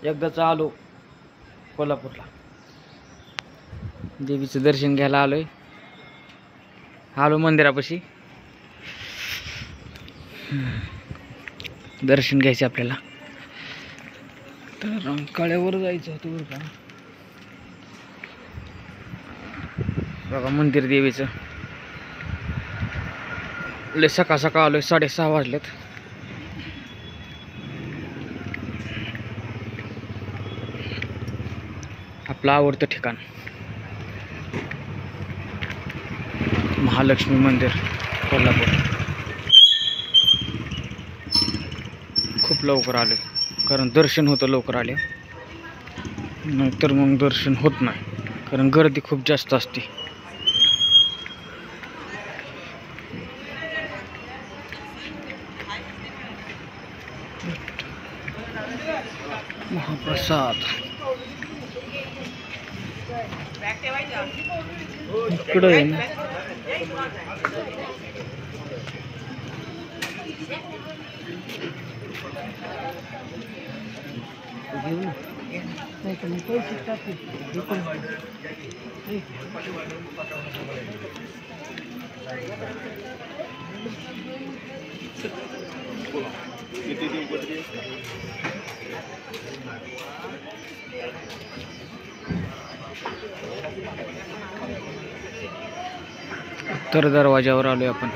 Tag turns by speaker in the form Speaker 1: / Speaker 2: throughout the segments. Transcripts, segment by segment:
Speaker 1: एकदाच आलो कोल्हापूरला, देवीचं दर्शन घ्यायला आलोय. आलो मंदिरापाशी, दर्शन घ्यायचं आपल्याला. तर रंकाळ्यावर जायचं होतं बरं का. बघा मंदिर देवीचं. लय सकाळ सकाळ आलोय, 6:30 वाजलेत. आपलं आवडतं ठिकाण महालक्ष्मी मंदिर कोल्हापूर. खूप लवकर आलोय कारण दर्शन होतं लवकर आले, नाहीतर मग दर्शन होत नाही कारण गर्दी खूप जास्त असते. महाप्रसाद इकडं आहे ना. उत्तर दरवाजावर आलोय आपण.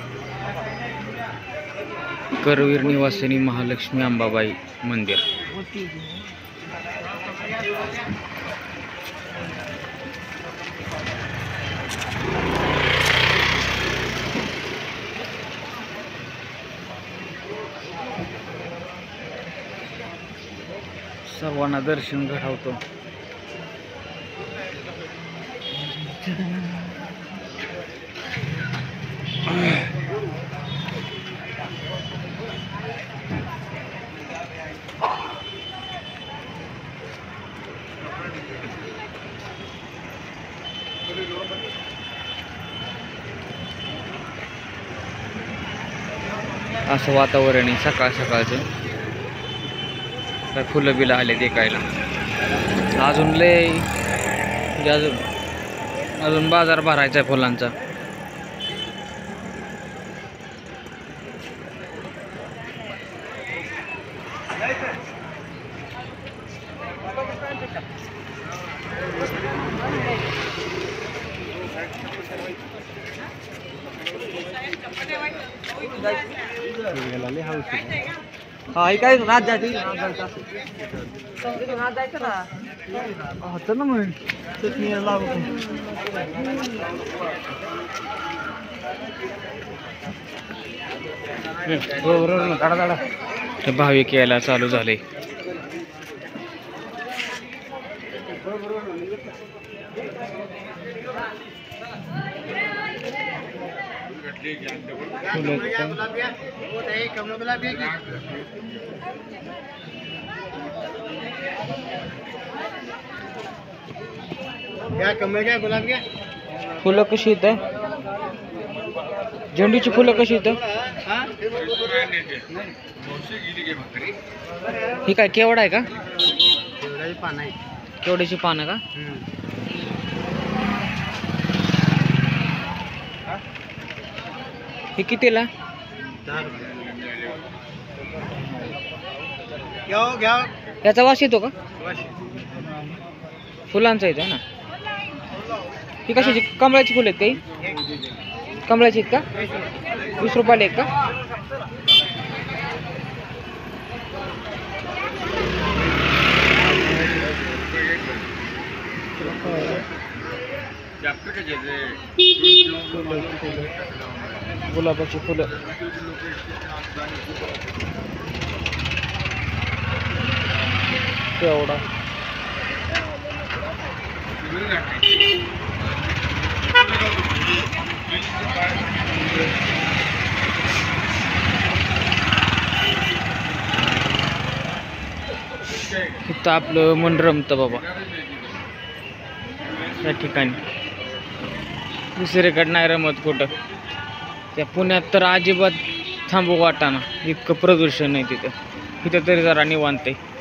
Speaker 1: करवीर निवासिनी महालक्ष्मी अंबाबाई मंदिर. सर्वांना दर्शन घडवतो. असं वातावरण आहे सकाळ सकाळचं. फुलं बिलं आले देखायला. अजून लय म्हणजे अजून बाजार भरायचा आहे फुलांचा.
Speaker 2: हा हे काय रात जायचं ना. होतं ना मग
Speaker 1: भाविक यायला चालू झाले. फुलं कशी येत? झेंडूची फुलं कशी येत? ही काय केवडा आहे का? केवड्याची पानं का? हे कितीला? याचा वास येतो का? फुलांचा येतो ना. ही कशाची? कमळाची फुलं आहेत काही? कमळाची आहेत का? 20 रुपयाला एक का? गुलाबाची फुलं. केवढा इथं आपलं मन रमतं बाबा त्या ठिकाणी. दुसरीकडे नाही रमत कुठं. त्या पुण्यात तर अजिबात थांबू वाटाना, इतकं प्रदूषण आहे तिथं. इथं तरी जरा निवांत आहे.